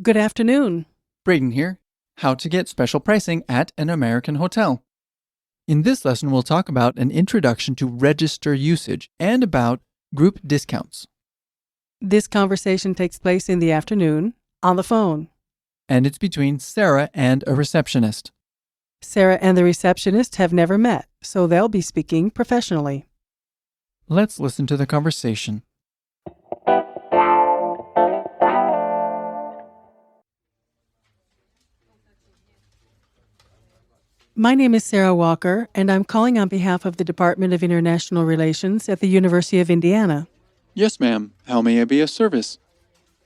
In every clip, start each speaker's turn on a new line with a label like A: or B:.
A: Good afternoon.
B: Braden here. How to get special pricing at an American hotel. In this lesson, we'll talk about an introduction to register usage and about group discounts.
A: This conversation takes place in the afternoon on the phone.
B: And it's between Sarah and a receptionist.
A: Sarah and the receptionist have never met, so they'll be speaking professionally.
B: Let's listen to the conversation.
A: My name is Sarah Walker, and I'm calling on behalf of the Department of International Relations at the University of Indiana.
B: Yes, ma'am. How may I be of service?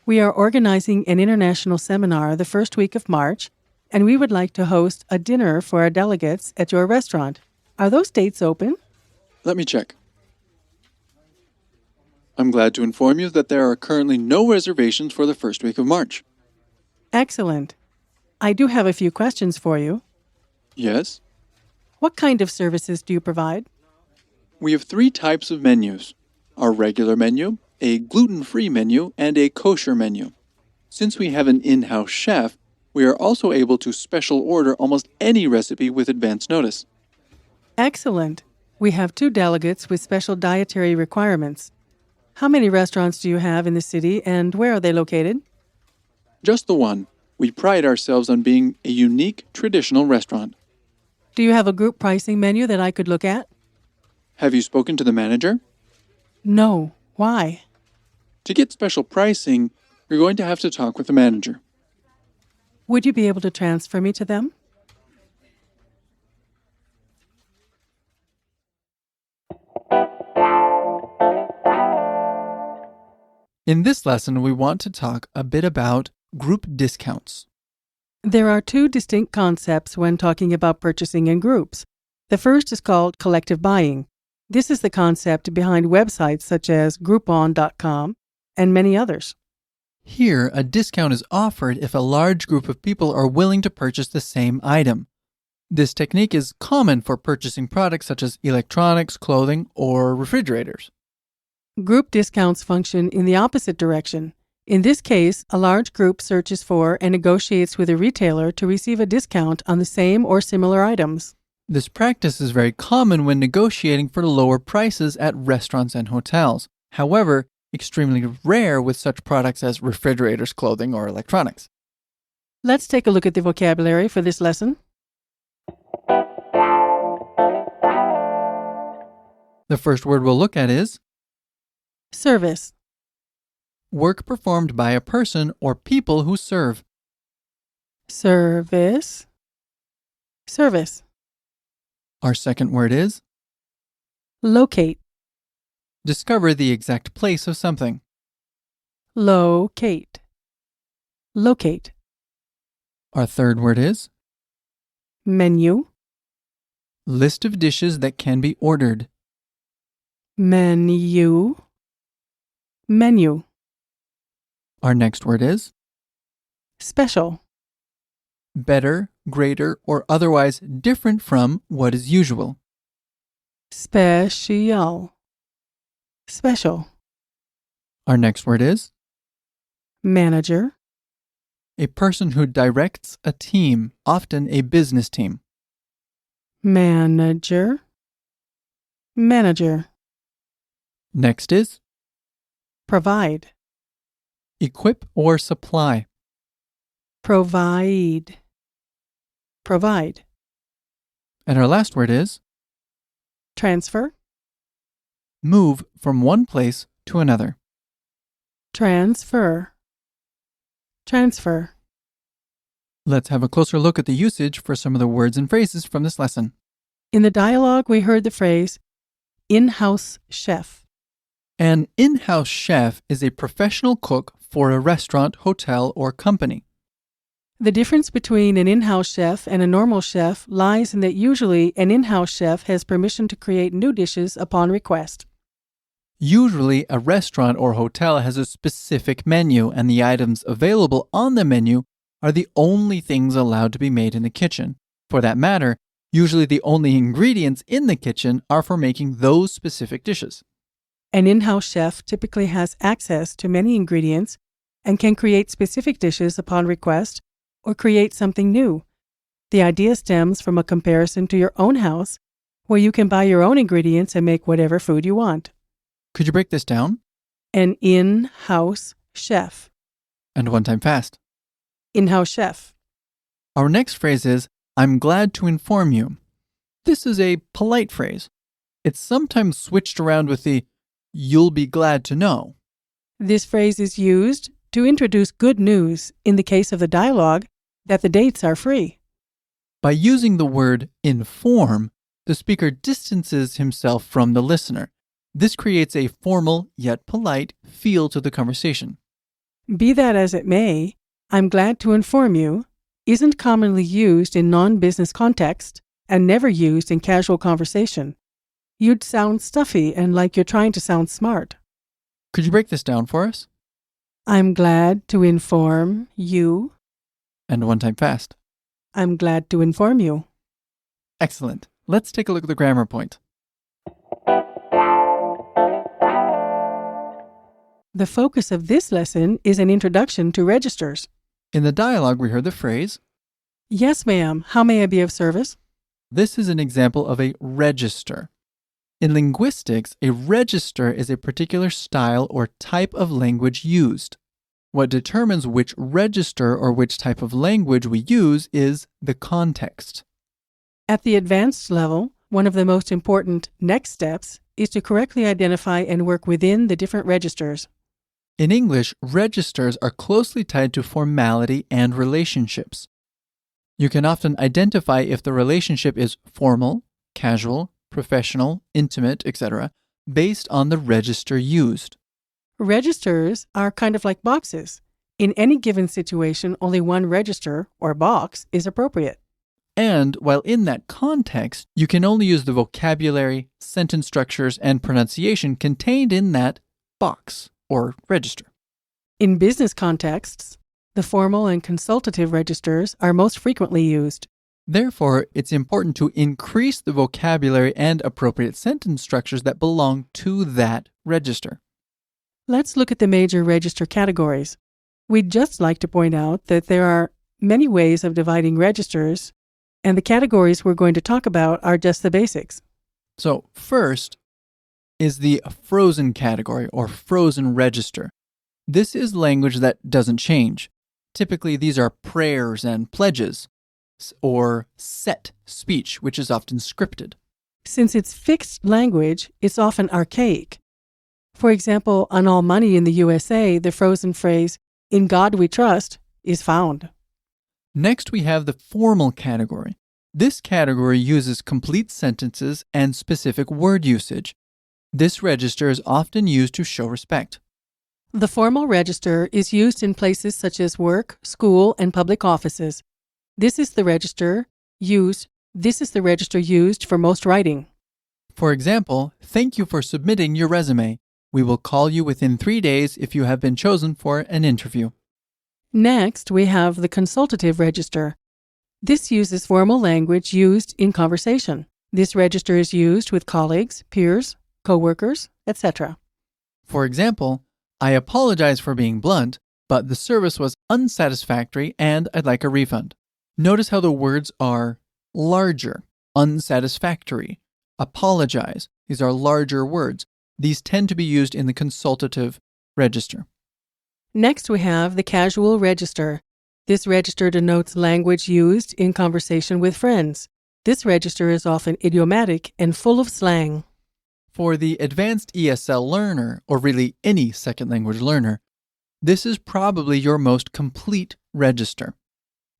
A: We are organizing an international seminar the first week of March, and we would like to host a dinner for our delegates at your restaurant. Are those dates open?
B: Let me check. I'm glad to inform you that there are currently no reservations for the first week of March.
A: Excellent. I do have a few questions for you.
B: Yes?
A: What kind of services do you provide?
B: We have 3 types of menus. Our regular menu, a gluten-free menu, and a kosher menu. Since we have an in-house chef, we are also able to special order almost any recipe with advance notice.
A: Excellent. We have 2 delegates with special dietary requirements. How many restaurants do you have in the city, and where are they located?
B: Just the one. We pride ourselves on being a unique, traditional restaurant.
A: Do you have a group pricing menu that I could look at?
B: Have you spoken to the manager?
A: No. Why?
B: To get special pricing, you're going to have to talk with the manager.
A: Would you be able to transfer me to them?
B: In this lesson, we want to talk a bit about group discounts.
A: There are 2 distinct concepts when talking about purchasing in groups. The first is called collective buying. This is the concept behind websites such as Groupon.com and many others.
B: Here, a discount is offered if a large group of people are willing to purchase the same item. This technique is common for purchasing products such as electronics, clothing, or refrigerators.
A: Group discounts function in the opposite direction. In this case, a large group searches for and negotiates with a retailer to receive a discount on the same or similar items.
B: This practice is very common when negotiating for lower prices at restaurants and hotels. However, extremely rare with such products as refrigerators, clothing, or electronics.
A: Let's take a look at the vocabulary for this lesson.
B: The first word we'll look at is
A: Service.
B: work performed by a person or people who serve.
A: Service. Service.
B: Our second word is
A: Locate.
B: discover the exact place of something.
A: Locate. Locate.
B: Our third word is
A: Menu.
B: list of dishes that can be ordered.
A: Menu. Menu.
B: Our next word is
A: Special.
B: better, greater, or otherwise different from what is usual.
A: Special. Special.
B: Our next word is
A: Manager.
B: a person who directs a team, often a business team.
A: Manager. Manager.
B: Next is
A: Provide.
B: equip or supply.
A: Provide. Provide.
B: And our last word is
A: Transfer.
B: move from one place to another.
A: Transfer. Transfer.
B: Let's have a closer look at the usage for some of the words and phrases from this lesson.
A: In the dialogue, we heard the phrase in-house chef.
B: An in-house chef is a professional cook for a restaurant, hotel, or company.
A: The difference between an in-house chef and a normal chef lies in that usually an in-house chef has permission to create new dishes upon request.
B: Usually, a restaurant or hotel has a specific menu, and the items available on the menu are the only things allowed to be made in the kitchen. For that matter, usually the only ingredients in the kitchen are for making those specific dishes.
A: An in-house chef typically has access to many ingredients and can create specific dishes upon request or create something new. The idea stems from a comparison to your own house, where you can buy your own ingredients and make whatever food you want.
B: Could you break this down?
A: An in-house chef.
B: And one time fast.
A: In-house chef.
B: Our next phrase is, I'm glad to inform you. This is a polite phrase. It's sometimes switched around with the, you'll be glad to know.
A: This phrase is used to introduce good news in the case of the dialogue that the dates are free.
B: By using the word inform, the speaker distances himself from the listener. This creates a formal yet polite feel to the conversation.
A: Be that as it may, I'm glad to inform you isn't commonly used in non-business context and never used in casual conversation. You'd sound stuffy and like you're trying to sound smart.
B: Could you break this down for us?
A: I'm glad to inform you.
B: And one time fast.
A: I'm glad to inform you.
B: Excellent. Let's take a look at the grammar point.
A: The focus of this lesson is an introduction to registers.
B: In the dialogue, we heard the phrase,
A: Yes, ma'am. How may I be of service?
B: this is an example of a register. In linguistics, a register is a particular style or type of language used. What determines which register or which type of language we use is the context.
A: At the advanced level, one of the most important next steps is to correctly identify and work within the different registers.
B: In English, registers are closely tied to formality and relationships. You can often identify if the relationship is formal, casual, professional, intimate, etc., based on the register used.
A: Registers are kind of like boxes. In any given situation, only one register or box is appropriate.
B: And while in that context, you can only use the vocabulary, sentence structures, and pronunciation contained in that box or register.
A: In business contexts, the formal and consultative registers are most frequently used.
B: Therefore, it's important to increase the vocabulary and appropriate sentence structures that belong to that register.
A: Let's look at the major register categories. We'd just like to point out that there are many ways of dividing registers, and the categories we're going to talk about are just the basics.
B: So, first is the frozen category or frozen register. This is language that doesn't change. Typically, these are prayers and pledges, or set speech, which is often scripted.
A: Since it's fixed language, it's often archaic. For example, on all money in the USA, the frozen phrase, "In God we trust," is found.
B: Next, we have the formal category. This category uses complete sentences and specific word usage. This register is often used to show respect.
A: The formal register is used in places such as work, school, and public offices. This is the register used for most writing.
B: For example, thank you for submitting your resume. We will call you within 3 days if you have been chosen for an interview.
A: Next, we have the consultative register. This uses formal language used in conversation. This register is used with colleagues, peers, coworkers, etc.
B: For example, I apologize for being blunt, but the service was unsatisfactory and I'd like a refund. Notice how the words are larger, unsatisfactory, apologize. These are larger words. These tend to be used in the consultative register.
A: Next, we have the casual register. This register denotes language used in conversation with friends. This register is often idiomatic and full of slang.
B: For the advanced ESL learner, or really any second language learner, this is probably your most complete register.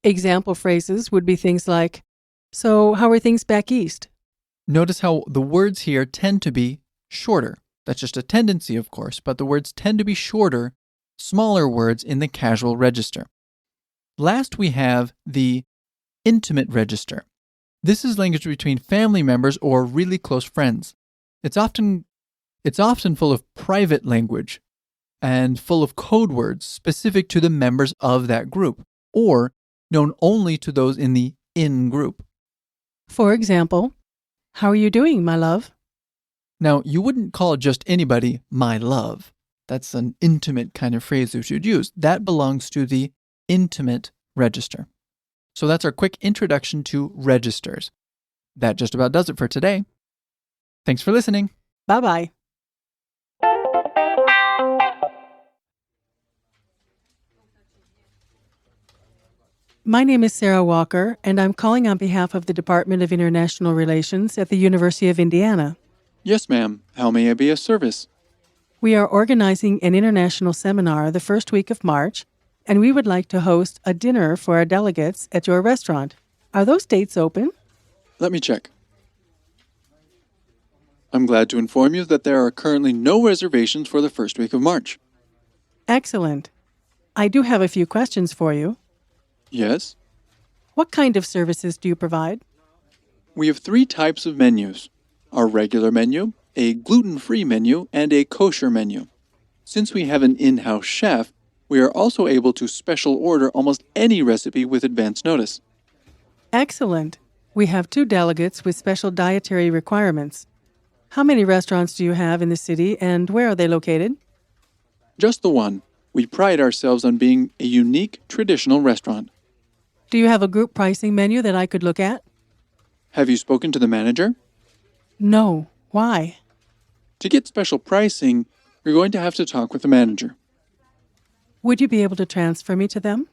A: Example phrases would be things like, "So, how are things back east?"
B: Notice how the words here tend to be shorter. That's just a tendency, of course, but the words tend to be shorter, smaller words in the casual register. Last, we have the intimate register. This is language between family members or really close friends. It's often full of private language and full of code words specific to the members of that group, or known only to those in the in-group.
A: For example, "How are you doing, my love?"
B: Now, you wouldn't call just anybody my love. That's an intimate kind of phrase that you'd use. That belongs to the intimate register. So that's our quick introduction to registers. That just about does it for today. Thanks for listening.
A: Bye-bye. My name is Sarah Walker, and I'm calling on behalf of the Department of International Relations at the University of Indiana.
C: Yes, ma'am. How may I be of service?
A: We are organizing an international seminar the first week of March, and we would like to host a dinner for our delegates at your restaurant. Are those dates open?
C: Let me check. I'm glad to inform you that there are currently no reservations for the first week of March.
A: Excellent. I do have a few questions for you.
C: Yes?
A: What kind of services do you provide?
C: We have 3 types of menus. Our regular menu, a gluten-free menu, and a kosher menu. Since we have an in-house chef, we are also able to special order almost any recipe with advance notice.
A: Excellent. We have 2 delegates with special dietary requirements. How many restaurants do you have in the city, and where are they located?
C: Just the one. We pride ourselves on being a unique traditional restaurant.
A: Do you have a group pricing menu that I could look at?
C: Have you spoken to the manager?
A: No. Why?
C: To get special pricing, you're going to have to talk with the manager.
A: Would you be able to transfer me to them?